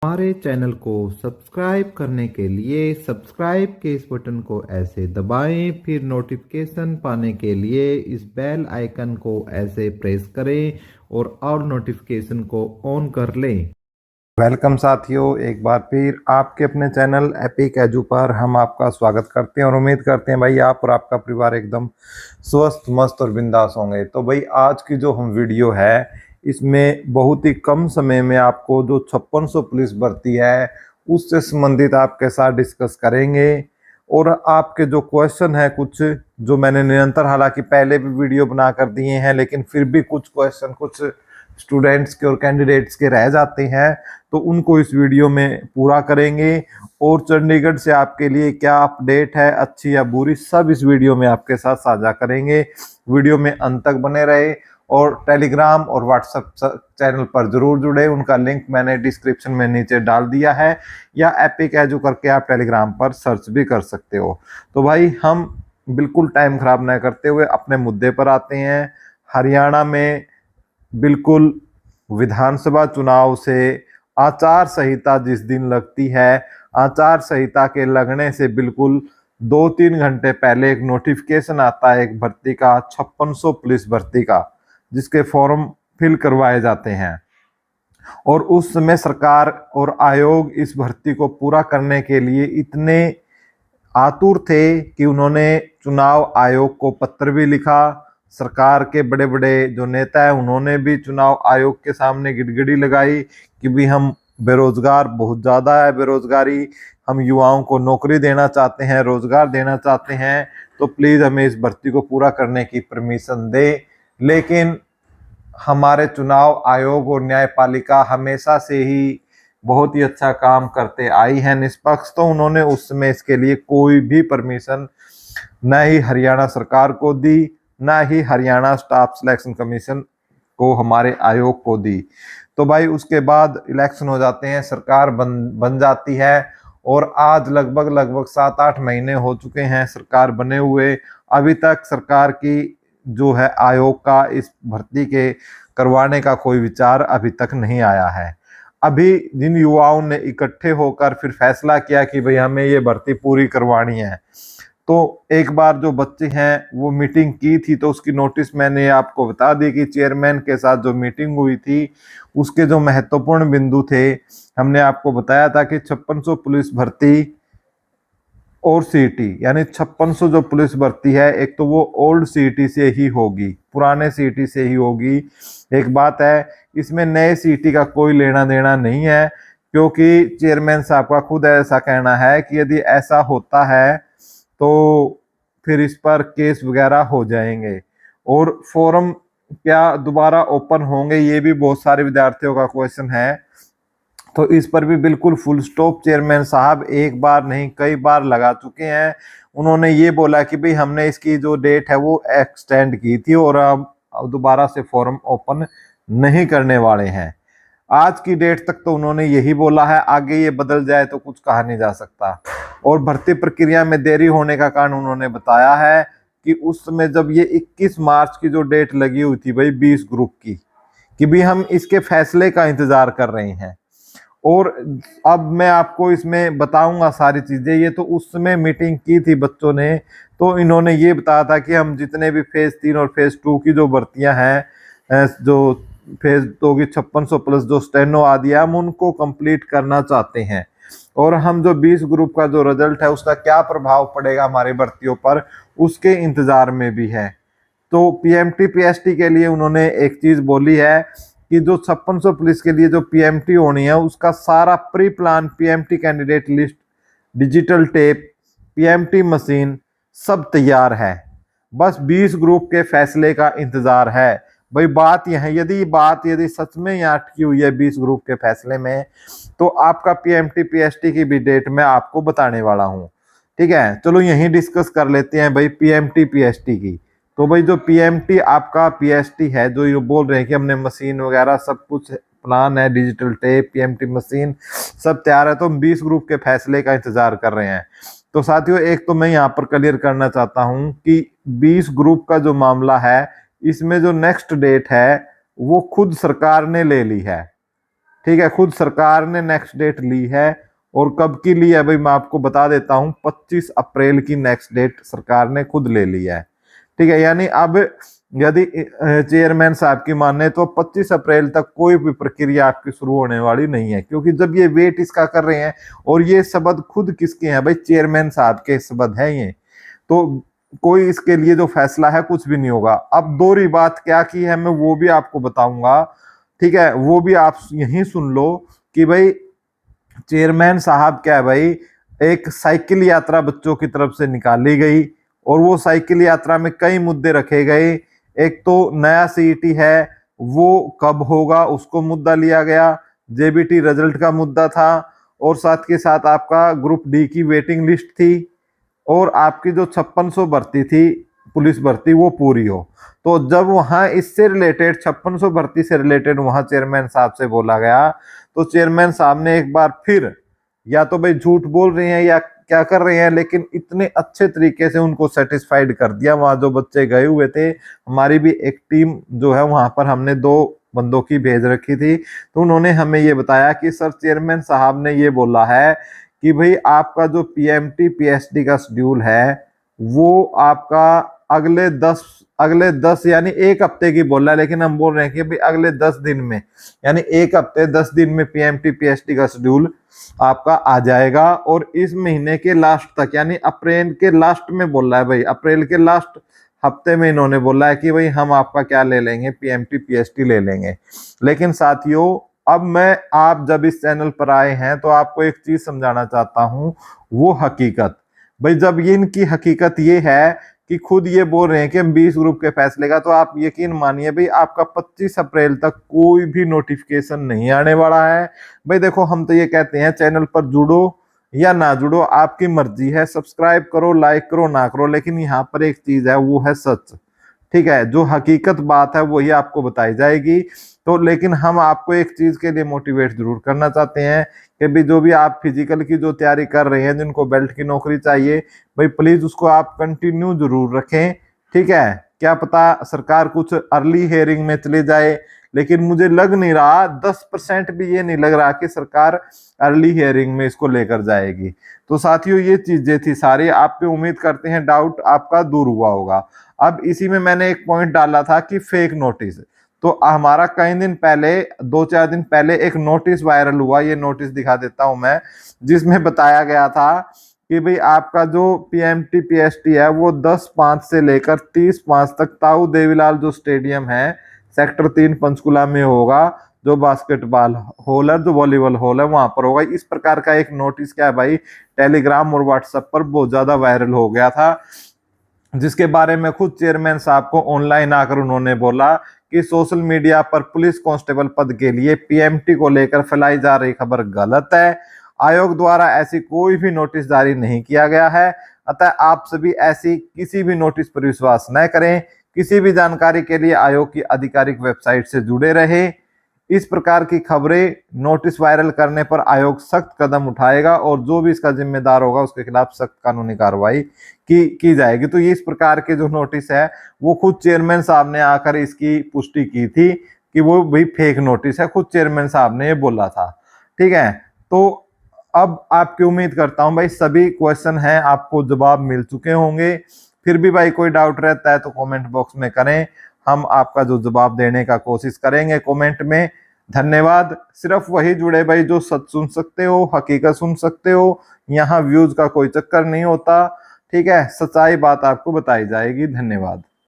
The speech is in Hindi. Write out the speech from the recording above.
हमारे चैनल को सब्सक्राइब करने के लिए सब्सक्राइब के इस बटन को ऐसे दबाएं, फिर नोटिफिकेशन पाने के लिए इस बेल आइकन को ऐसे प्रेस करें और नोटिफिकेशन को ऑन कर लें। वेलकम साथियों, एक बार फिर आपके अपने चैनल एपिक एजू पर हम आपका स्वागत करते हैं और उम्मीद करते हैं भाई आप और आपका परिवार एकदम स्वस्थ मस्त और बिंदास होंगे। तो भाई आज की जो हम वीडियो है इसमें बहुत ही कम समय में आपको जो 5600 पुलिस भर्ती है उससे संबंधित आपके साथ डिस्कस करेंगे। और आपके जो क्वेश्चन है कुछ जो मैंने निरंतर हालांकि पहले भी वीडियो बना कर दिए हैं, लेकिन फिर भी कुछ क्वेश्चन कुछ स्टूडेंट्स के और कैंडिडेट्स के रह जाते हैं, तो उनको इस वीडियो में पूरा करेंगे। और चंडीगढ़ से आपके लिए क्या अपडेट है, अच्छी या बुरी, सब इस वीडियो में आपके साथ साझा करेंगे। वीडियो में अंत तक बने रहे और टेलीग्राम और व्हाट्सएप चैनल पर जरूर जुड़े, उनका लिंक मैंने डिस्क्रिप्शन में नीचे डाल दिया है, या एपिक एजू करके आप टेलीग्राम पर सर्च भी कर सकते हो। तो भाई हम बिल्कुल टाइम खराब न करते हुए अपने मुद्दे पर आते हैं। हरियाणा में बिल्कुल विधानसभा चुनाव से आचार संहिता जिस दिन लगती है, आचार संहिता के लगने से बिल्कुल 2-3 घंटे पहले एक नोटिफिकेशन आता है एक भर्ती का, 5600 पुलिस भर्ती का, जिसके फॉर्म फिल करवाए जाते हैं। और उस समय सरकार और आयोग इस भर्ती को पूरा करने के लिए इतने आतुर थे कि उन्होंने चुनाव आयोग को पत्र भी लिखा। सरकार के बड़े बड़े जो नेता है उन्होंने भी चुनाव आयोग के सामने गिड़गिड़ी लगाई कि भी हम बेरोजगार, बहुत ज़्यादा है बेरोजगारी, हम युवाओं को नौकरी देना चाहते हैं, रोजगार देना चाहते हैं, तो प्लीज़ हमें इस भर्ती को पूरा करने की परमिशन दे। लेकिन हमारे चुनाव आयोग और न्यायपालिका हमेशा से ही बहुत ही अच्छा काम करते आई है, निष्पक्ष, तो उन्होंने उस समय इसके लिए कोई भी परमिशन न ही हरियाणा सरकार को दी, ना ही हरियाणा स्टाफ सिलेक्शन कमीशन को, हमारे आयोग को दी। तो भाई उसके बाद इलेक्शन हो जाते हैं, सरकार बन जाती है, और आज लगभग 7-8 महीने हो चुके हैं सरकार बने हुए। अभी तक सरकार की जो है आयोग का इस भर्ती के करवाने का कोई विचार अभी तक नहीं आया है। अभी जिन युवाओं ने इकट्ठे होकर फिर फैसला किया कि भाई हमें ये भर्ती पूरी करवानी है, तो एक बार जो बच्चे हैं वो मीटिंग की थी, तो उसकी नोटिस मैंने आपको बता दी कि चेयरमैन के साथ जो मीटिंग हुई थी उसके जो महत्वपूर्ण बिंदु थे, हमने आपको बताया था कि 5600 पुलिस भर्ती और सीटी, यानी 5600 जो पुलिस भर्ती है, एक तो वो ओल्ड सीटी से ही होगी, पुराने सीटी से ही होगी। एक बात है, इसमें नए सीटी का कोई लेना देना नहीं है, क्योंकि चेयरमैन साहब का खुद ऐसा कहना है कि यदि ऐसा होता है तो फिर इस पर केस वगैरह हो जाएंगे और फॉर्म क्या दोबारा ओपन होंगे, ये भी बहुत सारे विद्यार्थियों का क्वेश्चन है। तो इस पर भी बिल्कुल फुल स्टॉप चेयरमैन साहब एक बार नहीं कई बार लगा चुके हैं। उन्होंने ये बोला कि भाई हमने इसकी जो डेट है वो एक्सटेंड की थी और अब दोबारा से फॉर्म ओपन नहीं करने वाले हैं। आज की डेट तक तो उन्होंने यही बोला है, आगे ये बदल जाए तो कुछ कहा नहीं जा सकता। और भर्ती प्रक्रिया में देरी होने का कारण उन्होंने बताया है कि उस समय जब ये 21 मार्च की जो डेट लगी हुई थी भाई 20 ग्रुप की, कि भी हम इसके फैसले का इंतजार कर रहे हैं। और अब मैं आपको इसमें बताऊंगा सारी चीजें। ये तो उस समय मीटिंग की थी बच्चों ने, तो इन्होंने ये बताया था कि हम जितने भी फेज 3 और फेज 2 की जो भर्तियां हैं, जो फेज 2 की 5600 प्लस जो स्टेनो आदि है, हम उनको कंप्लीट करना चाहते हैं। और हम जो 20 ग्रुप का जो रिजल्ट है उसका क्या प्रभाव पड़ेगा हमारी भर्तियों पर, उसके इंतजार में भी है। तो पीएमटी पीएसटी के लिए उन्होंने एक चीज बोली है कि जो 5600 पुलिस के लिए जो पीएमटी होनी है उसका सारा pre plan, PMT candidate list, digital tape, PMT machine सब तैयार है, बस 20 ग्रुप के फैसले का इंतजार है। भाई बात यह है, यदि सच में यहाँ अटकी हुई है 20 ग्रुप के फैसले में, तो आपका पीएमटी पीएसटी की भी डेट मैं आपको बताने वाला हूँ। ठीक है, चलो यहीं डिस्कस कर लेते हैं भाई पीएमटी पीएसटी की। तो भाई जो पीएमटी आपका पीएसटी है, जो ये बोल रहे हैं कि हमने मशीन वगैरह सब कुछ प्लान है, डिजिटल टेप, पीएमटी मशीन सब तैयार है, तो हम 20 ग्रुप के फैसले का इंतजार कर रहे हैं। तो साथियों एक तो मैं यहाँ पर क्लियर करना चाहता हूँ कि 20 ग्रुप का जो मामला है, इसमें जो नेक्स्ट डेट है वो खुद सरकार ने ले ली है। ठीक है, खुद सरकार ने नेक्स्ट डेट ली है। और कब की ली है भाई, मैं आपको बता देता हूं, 25 अप्रैल की नेक्स्ट डेट सरकार ने खुद ले ली है। ठीक है, यानी अब यदि चेयरमैन साहब की माने तो 25 अप्रैल तक कोई भी प्रक्रिया आपकी शुरू होने वाली नहीं है, क्योंकि जब ये वेट इसका कर रहे हैं, और ये शब्द खुद किसके हैं भाई, चेयरमैन साहब के शब्द हैं ये, तो कोई इसके लिए जो फैसला है कुछ भी नहीं होगा। अब दोहरी बात क्या की है मैं वो भी आपको बताऊंगा, ठीक है, वो भी आप यहीं सुन लो कि भाई चेयरमैन साहब क्या है भाई, एक साइकिल यात्रा बच्चों की तरफ से निकाली गई, और वो साइकिल यात्रा में कई मुद्दे रखे गए। एक तो नया सीईटी है वो कब होगा उसको मुद्दा लिया गया, जेबीटी रिजल्ट का मुद्दा था, और साथ के साथ आपका ग्रुप डी की वेटिंग लिस्ट थी, और आपकी जो 5600 भर्ती थी पुलिस भर्ती वो पूरी हो। तो जब वहां इससे रिलेटेड 5600 भर्ती से रिलेटेड वहां चेयरमैन साहब से बोला गया, तो चेयरमैन साहब ने एक बार फिर या तो भाई झूठ बोल रहे हैं या क्या कर रहे हैं, लेकिन इतने अच्छे तरीके से उनको सेटिस्फाइड कर दिया। वहां जो बच्चे गए हुए थे, हमारी भी एक टीम जो है वहां पर हमने 2 बंदों की भेज रखी थी, तो उन्होंने हमें ये बताया कि सर चेयरमैन साहब ने ये बोला है कि भाई आपका जो पीएमटी पीएचडी का शेड्यूल है वो आपका अगले 10 यानी 1 हफ्ते की बोला है, लेकिन हम बोल रहे हैं कि भाई अगले 10 दिन में, यानी 1 हफ्ते 10 दिन में पीएमटी पीएचडी का शेड्यूल आपका आ जाएगा। और इस महीने के लास्ट तक, यानी अप्रैल के लास्ट में बोला है भाई, अप्रैल के लास्ट हफ्ते में इन्होंने बोला है कि भाई हम आपका क्या ले लेंगे, पीएमटी पीएचडी ले लेंगे। लेकिन साथियों अब मैं, आप जब इस चैनल पर आए हैं तो आपको एक चीज समझाना चाहता हूं, वो हकीकत भाई, जब ये इनकी हकीकत ये है कि खुद ये बोल रहे हैं कि हम 20 ग्रुप के फैसले का, तो आप यकीन मानिए भाई आपका 25 अप्रैल तक कोई भी नोटिफिकेशन नहीं आने वाला है। भाई देखो हम तो ये कहते हैं चैनल पर जुड़ो या ना जुड़ो आपकी मर्जी है, सब्सक्राइब करो लाइक करो ना करो, लेकिन यहाँ पर एक चीज है वो है सच। ठीक है, जो हकीकत बात है वही आपको बताई जाएगी। तो लेकिन हम आपको एक चीज के लिए मोटिवेट जरूर करना चाहते हैं कि भी जो भी आप फिजिकल की जो तैयारी कर रहे हैं, जिनको बेल्ट की नौकरी चाहिए, भाई प्लीज उसको आप कंटिन्यू जरूर रखें। ठीक है, क्या पता सरकार कुछ अर्ली हियरिंग में चले जाए, लेकिन मुझे लग नहीं रहा, 10% भी ये नहीं लग रहा कि सरकार अर्ली हियरिंग में इसको लेकर जाएगी। तो साथियों ये चीजें थी सारी, आप पे उम्मीद करते हैं डाउट आपका दूर हुआ होगा। अब इसी में मैंने एक पॉइंट डाला था कि फेक नोटिस, तो हमारा कई दिन पहले 2-4 दिन पहले एक नोटिस वायरल हुआ, ये नोटिस दिखा देता हूं मैं, जिसमें बताया गया था कि भाई आपका जो पीएमटी पीएचडी है वो 10/5 से लेकर 30/5 तक ताऊ देवीलाल जो स्टेडियम है सेक्टर 3 पंचकुला में होगा, जो बास्केटबॉल हॉल है, जो वॉलीबॉल हॉल है वहां पर होगा। इस प्रकार का एक नोटिस क्या है भाई, टेलीग्राम और व्हाट्सएप पर बहुत ज्यादा वायरल हो गया था, जिसके बारे में खुद चेयरमैन साहब को ऑनलाइन आकर उन्होंने बोला कि सोशल मीडिया पर पुलिस कांस्टेबल पद के लिए पीएमटी को लेकर फैलाई जा रही खबर गलत है। आयोग द्वारा ऐसी कोई भी नोटिस जारी नहीं किया गया है, अतः आप सभी ऐसी किसी भी नोटिस पर विश्वास न करें। किसी भी जानकारी के लिए आयोग की आधिकारिक वेबसाइट से जुड़े रहे। इस प्रकार की खबरें नोटिस वायरल करने पर आयोग सख्त कदम उठाएगा, और जो भी इसका जिम्मेदार होगा उसके खिलाफ सख्त कानूनी कार्रवाई की जाएगी। तो ये इस प्रकार के जो नोटिस है वो खुद चेयरमैन साहब ने आकर इसकी पुष्टि की थी कि वो भाई फेक नोटिस है, खुद चेयरमैन साहब ने ये बोला था। ठीक है, तो अब आपकी उम्मीद करता हूं भाई सभी क्वेश्चन हैं आपको जवाब मिल चुके होंगे। फिर भी भाई कोई डाउट रहता है तो कमेंट बॉक्स में करें, हम आपका जो जवाब देने का कोशिश करेंगे कमेंट में। धन्यवाद। सिर्फ वही जुड़े भाई जो सच सुन सकते हो, हकीकत सुन सकते हो, यहाँ व्यूज का कोई चक्कर नहीं होता। ठीक है, सच्चाई बात आपको बताई जाएगी। धन्यवाद।